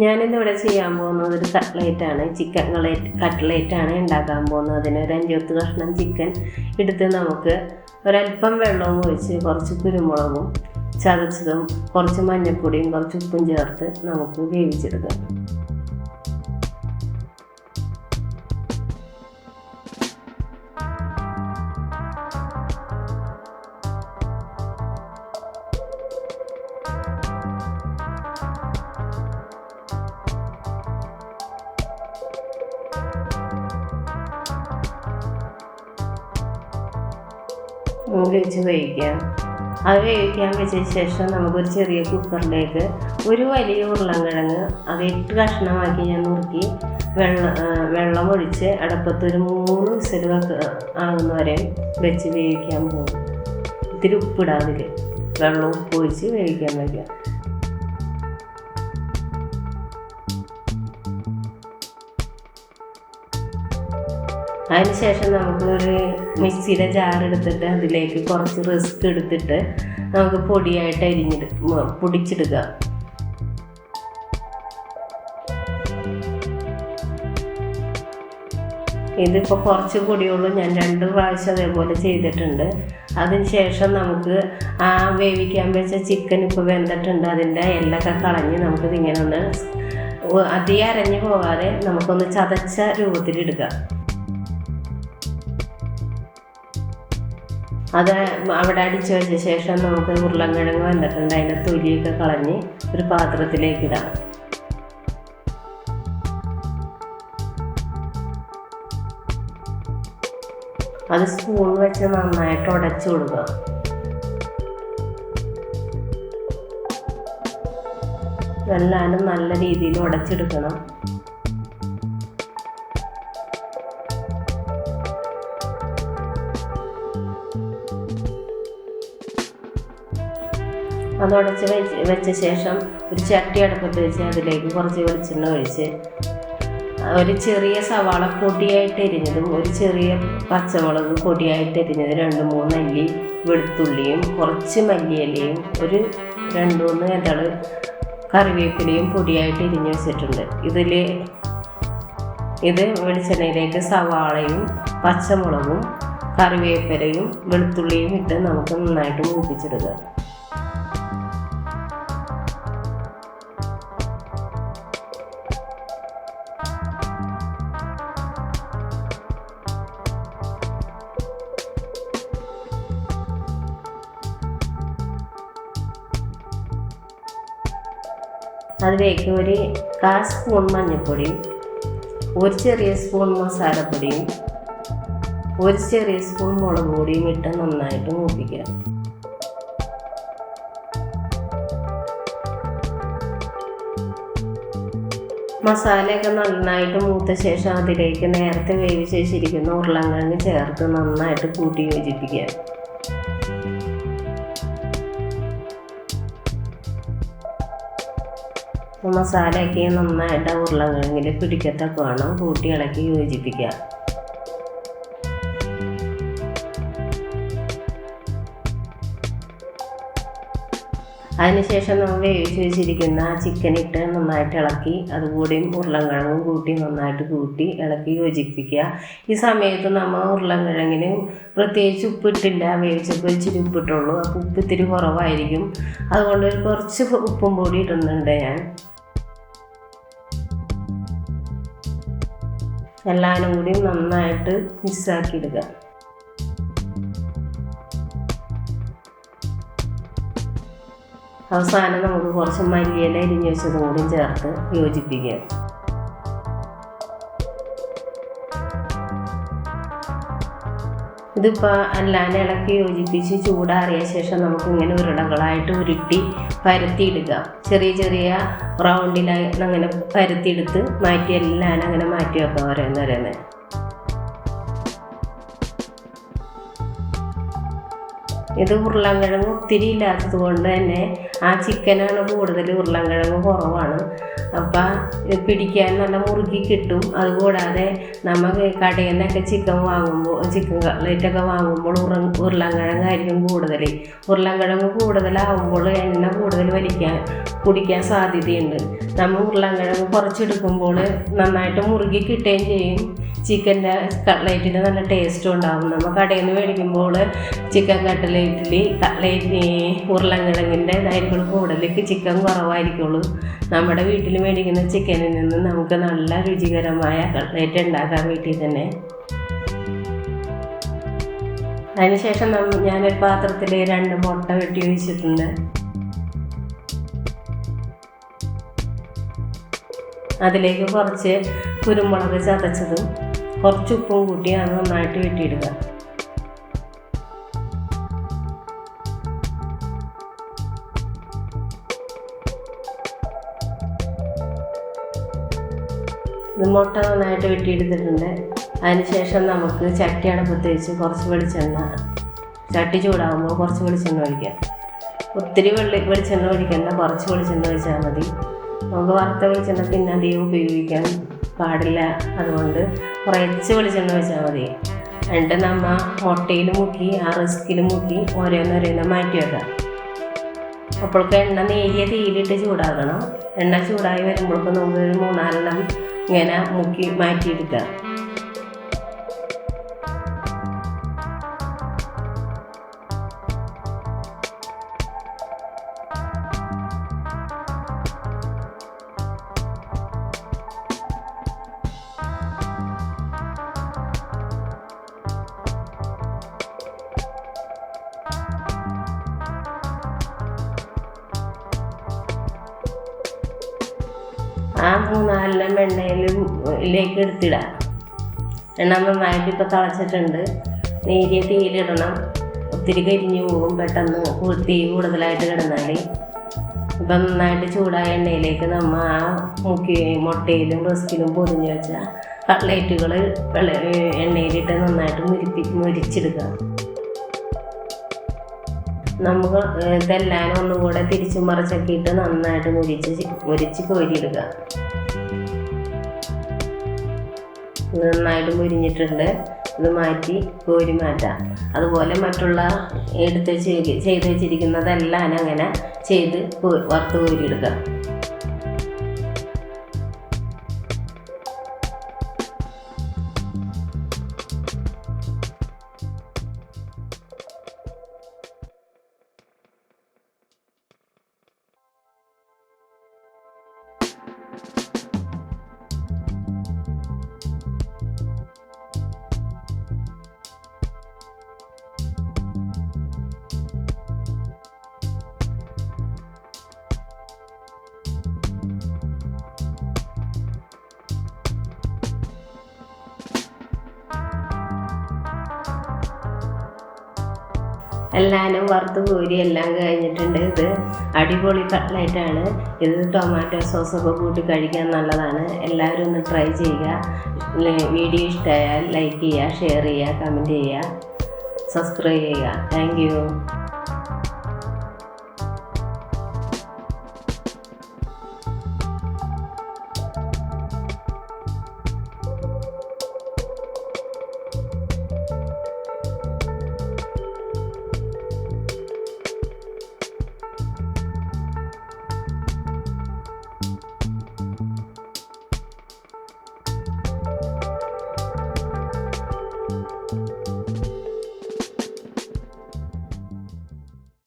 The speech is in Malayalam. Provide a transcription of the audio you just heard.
ഞാനിന്നിവിടെ ചെയ്യാൻ പോകുന്നത് ഒരു കട്ട്ലേറ്റാണ്. ചിക്കൻ കട്ട്ലേറ്റാണ് ഉണ്ടാക്കാൻ പോകുന്നത്. അതിനൊരു 5-10 കഷ്ണം ചിക്കൻ എടുത്ത് നമുക്ക് ഒരല്പം വെള്ളവും ഒഴിച്ച് കുറച്ച് കുരുമുളകും ചതച്ചതും കുറച്ച് മഞ്ഞൾപ്പൊടിയും കുറച്ച് ഉപ്പും ചേർത്ത് നമുക്ക് വേവിച്ചെടുക്കാം. വെച്ച് വേവിക്കാം. അത് വേവിക്കാൻ വെച്ച ശേഷം നമുക്കൊരു ചെറിയ കുക്കറിലേക്ക് ഒരു വലിയ ഉരുളൻകിഴങ്ങ് അത് 8 കഷ്ണമാക്കി ഞാൻ നുറുക്കി വെള്ളം ഒഴിച്ച് അടുപ്പത്തൊരു 3 വിസിൽ ആകുന്നവരെ വെച്ച് വേവിക്കാൻ പോകും. ഇത്തിരി ഉപ്പിടാതിൽ വെള്ളം ഉപ്പ് ഒഴിച്ച് വേവിക്കാൻ വയ്ക്കാം. അതിനുശേഷം നമുക്കൊരു മിക്സിയുടെ ജാറെടുത്തിട്ട് അതിലേക്ക് കുറച്ച് റസ്ക് എടുത്തിട്ട് നമുക്ക് പൊടിയായിട്ട് പൊടിച്ചെടുക്കുക. ഇതിപ്പോൾ കുറച്ച് പൊടിയുള്ളൂ, ഞാൻ 2 പ്രാവശ്യം അതേപോലെ ചെയ്തിട്ടുണ്ട്. അതിനുശേഷം നമുക്ക് ആ വേവിക്കാൻ വെച്ച ചിക്കൻ ഇപ്പോൾ വെന്തിട്ടുണ്ട്. അതിൻ്റെ എല്ലൊക്കെ കളഞ്ഞ് നമുക്കിതിങ്ങനെ ഒന്ന് അധികം അരഞ്ഞു പോകാതെ നമുക്കൊന്ന് ചതച്ച രൂപത്തിലെടുക്കാം. അത് അവിടെ അടിച്ചു വെച്ച ശേഷം നമുക്ക് ഉരുളൻകിഴങ്ങ് വന്നിട്ടുണ്ട്. അതിൻ്റെ തൊലിയൊക്കെ കളഞ്ഞ് ഒരു പാത്രത്തിലേക്ക് ഇടാം. അത് സ്പൂൺ വെച്ച് നന്നായിട്ട് ഉടച്ചു കൊടുക്കുക. എല്ലാവരും നല്ല രീതിയിൽ ഉടച്ചെടുക്കണം. അതുടച്ച് വെച്ച ശേഷം ഒരു ചട്ടി അടുപ്പത്ത് വെച്ച് അതിലേക്ക് കുറച്ച് വെളിച്ചെണ്ണ ഒഴിച്ച് ഒരു ചെറിയ സവാള പൊടിയായിട്ട് എരിഞ്ഞതും ഒരു ചെറിയ പച്ചമുളക് പൊടിയായിട്ട് എരിഞ്ഞത് 2-3 അല്ലി വെളുത്തുള്ളിയും കുറച്ച് മല്ലിയിലയും ഒരു 2-3 ഇതള് കറിവേപ്പിലയും പൊടിയായിട്ട് എരിഞ്ഞ് വെച്ചിട്ടുണ്ട്. ഇത് വെളിച്ചെണ്ണയിലേക്ക് സവാളയും പച്ചമുളകും കറിവേപ്പിലയും വെളുത്തുള്ളിയും ഇട്ട് നമുക്ക് നന്നായിട്ട് മൂപ്പിച്ചെടുക്കുക. അതിലേക്ക് ഒരു 1/4 സ്പൂൺ മഞ്ഞൾപ്പൊടിയും ഒരു ചെറിയ സ്പൂൺ മസാലപ്പൊടിയും ഒരു ചെറിയ സ്പൂൺ മുളക് പൊടിയും ഇട്ട് നന്നായിട്ട് മൂപ്പിക്കുക. മസാലയൊക്കെ നന്നായിട്ട് മൂത്ത ശേഷം അതിലേക്ക് നേരത്തെ വേവിച്ച് വെച്ചിരിക്കുന്ന ഉരുളൻകിഴങ്ങ് ചേർത്ത് നന്നായിട്ട് കൂട്ടി യോജിപ്പിക്കുക. മസാലയൊക്കെ നന്നായിട്ട് ഉരുളൻകിഴങ്ങിൽ പിടിക്കത്തൊക്കെ വേണം കൂട്ടി ഇളക്കി യോജിപ്പിക്കുക. അതിനുശേഷം നമ്മൾ വേവിച്ച് വെച്ചിരിക്കുന്ന ചിക്കൻ ഇട്ട് നന്നായിട്ട് ഇളക്കി അതുകൂടിയും ഉരുളൻകിഴങ്ങും കൂട്ടി നന്നായിട്ട് കൂട്ടി ഇളക്കി യോജിപ്പിക്കുക. ഈ സമയത്ത് നമ്മൾ ഉരുളൻകിഴങ്ങിന് പ്രത്യേകിച്ച് ഉപ്പിട്ടില്ല, വേവിച്ചപ്പോൾ ഇച്ചിരി ഉപ്പിട്ടുള്ളൂ. അപ്പോൾ ഉപ്പ് ഇത്തിരി കുറവായിരിക്കും. അതുകൊണ്ട് കുറച്ച് ഉപ്പും പൊടി ഇടുന്നുണ്ട് ഞാൻ. എല്ലാവരും കൂടി നന്നായിട്ട് മിക്സാക്കി ഇടുക. അവസാനം നമുക്ക് കുറച്ച് മല്ലിയില അരിഞ്ഞ് വെച്ചതും കൂടി ചേർത്ത് യോജിപ്പിക്കുക. ഇതിപ്പോൾ എല്ലാവരും ഇളക്കി യോജിപ്പിച്ച് ചൂടാറിയ ശേഷം നമുക്കിങ്ങനെ ഉരുളകളായിട്ട് ഉരുട്ടി പരത്തിയിടുക. ചെറിയ ചെറിയ റൗണ്ടിലായി അങ്ങനെ പരത്തിയെടുത്ത് മാറ്റി എല്ലാവരും അങ്ങനെ മാറ്റി വെക്കാം ഓരോന്നോരോന്ന്. ഇത് ഉരുളൻകിഴങ്ങ് ഒത്തിരി ഇല്ലാത്തത് കൊണ്ട് തന്നെ ആ ചിക്കനാണ് കൂടുതൽ, ഉരുളൻകിഴങ്ങ് കുറവാണ്. അപ്പം ഇത് പിടിക്കാൻ നല്ല മുറുകി കിട്ടും. അതുകൂടാതെ നമ്മൾ കടയിൽ നിന്നൊക്കെ ചിക്കൻ കട്ട്ലേറ്റൊക്കെ വാങ്ങുമ്പോൾ ഉരുളൻകിഴങ്ങായിരിക്കും കൂടുതൽ. ഉരുളൻകിഴങ്ങ് കൂടുതലാവുമ്പോൾ എണ്ണ കൂടുതൽ കുടിക്കാൻ സാധ്യതയുണ്ട്. നമ്മൾ ഉരുളൻകിഴങ്ങ് കുറച്ചെടുക്കുമ്പോൾ നന്നായിട്ട് മുറുകി കിട്ടുകയും ചെയ്യും. ചിക്കൻ്റെ കട്ട്ലേറ്റിന് നല്ല ടേസ്റ്റും ഉണ്ടാകും. നമ്മൾ കടയിൽ നിന്ന് മേടിക്കുമ്പോൾ ചിക്കൻ കട്ട്ലേറ്റ് ഉരുളൻകിഴങ്ങിൻ്റെ ഇതായിരിക്കും കൂടുതൽ, ചിക്കൻ കുറവായിരിക്കുള്ളൂ. നമ്മുടെ വീട്ടിൽ മേടിക്കുന്ന ചിക്കനിൽ നിന്ന് നമുക്ക് നല്ല രുചികരമായ കട്ട്ലേറ്റ് ഉണ്ടാക്കാം വീട്ടിൽ തന്നെ. അതിനുശേഷം ഞാനൊരു പാത്രത്തിൽ 2 മുട്ട വെട്ടി ഒഴിച്ചിട്ടുണ്ട്. അതിലേക്ക് കുറച്ച് കുരുമുളക് ചതച്ചതും കുറച്ച് ഉപ്പും കൂട്ടി അത് നന്നായിട്ട് വെട്ടിയിടുക. ഇത് മുട്ട നന്നായിട്ട് വെട്ടിയെടുത്തിട്ടുണ്ട്. അതിനുശേഷം നമുക്ക് ചട്ടി അടുപ്പത്ത് വെച്ച് കുറച്ച് വെളിച്ചെണ്ണ, ചട്ടി ചൂടാകുമ്പോൾ കുറച്ച് വെളിച്ചെണ്ണ ഒഴിക്കാം. ഒത്തിരി വെളിച്ചെണ്ണ ഒഴിക്കേണ്ട, കുറച്ച് വെളിച്ചെണ്ണ ഒഴിച്ചാൽ മതി. നമുക്ക് വറുത്ത വെളിച്ചെണ്ണ പിന്നെ അധികം ഉപയോഗിക്കാൻ പാടില്ല, അതുകൊണ്ട് കുറച്ച് വെളിച്ചെണ്ണ ഒഴിച്ചാൽ മതി. എന്നിട്ട് നമ്മൾ മുട്ടയിൽ മുക്കി ആ റിസ്കിൽ മുക്കി ഓരോന്നോരോന്ന് മാറ്റി വെക്കാം. അപ്പോഴേക്ക് എണ്ണ നേരിയ തീയിലിട്ട് ചൂടാക്കണം. എണ്ണ ചൂടായി വരുമ്പോഴേക്ക് നമുക്ക് ഒരു 3-4 ഇങ്ങനെ മുക്കി മാറ്റിയെടുക്കാം. ആ 3-4 എണ്ണയിലേക്ക് എടുത്തിടാം. എണ്ണ നന്നായിട്ട് ഇപ്പോൾ തിളച്ചിട്ടുണ്ട്. നേരിയ തീയിലിടണം, ഒത്തിരി കരിഞ്ഞു പോകും പെട്ടെന്ന് തീ കൂടുതലായിട്ട് കിടന്നാൽ. ഇപ്പം നന്നായിട്ട് ചൂടായ എണ്ണയിലേക്ക് നമ്മൾ ആ മുട്ടയിലും റിസ്കിലും പൊതിഞ്ഞ് വെച്ച കട്ട്ലേറ്റുകൾ എണ്ണയിലിട്ട് നന്നായിട്ട് മുരിച്ചെടുക്കുക. നമുക്ക് ഇതെല്ലാം ഒന്നും കൂടെ തിരിച്ചു മറിച്ചൊക്കെ ഇട്ട് നന്നായിട്ട് മുരിച്ച് കോരിയിടുക. നന്നായിട്ട് മുരിഞ്ഞിട്ടുണ്ട്. ഇത് മാറ്റി കോരി മാറ്റാം. അതുപോലെ മറ്റുള്ള ചെയ്ത് വെച്ചിരിക്കുന്നതെല്ലാം അങ്ങനെ ചെയ്ത് വറുത്ത് കോരിയെടുക്കുക. എല്ലാവരും വറുത്ത് കോരി എല്ലാം കഴിഞ്ഞിട്ടുണ്ട്. ഇത് അടിപൊളി കട്ട്ലേറ്റാണ്. ഇത് ടൊമാറ്റോ സോസൊക്കെ കൂട്ടി കഴിക്കാൻ നല്ലതാണ്. എല്ലാവരും ഒന്ന് ട്രൈ ചെയ്യുക. വീഡിയോ ഇഷ്ടമായാൽ ലൈക്ക് ചെയ്യുക, ഷെയർ ചെയ്യുക, കമൻറ്റ് ചെയ്യുക, സബ്സ്ക്രൈബ് ചെയ്യുക. Thank you.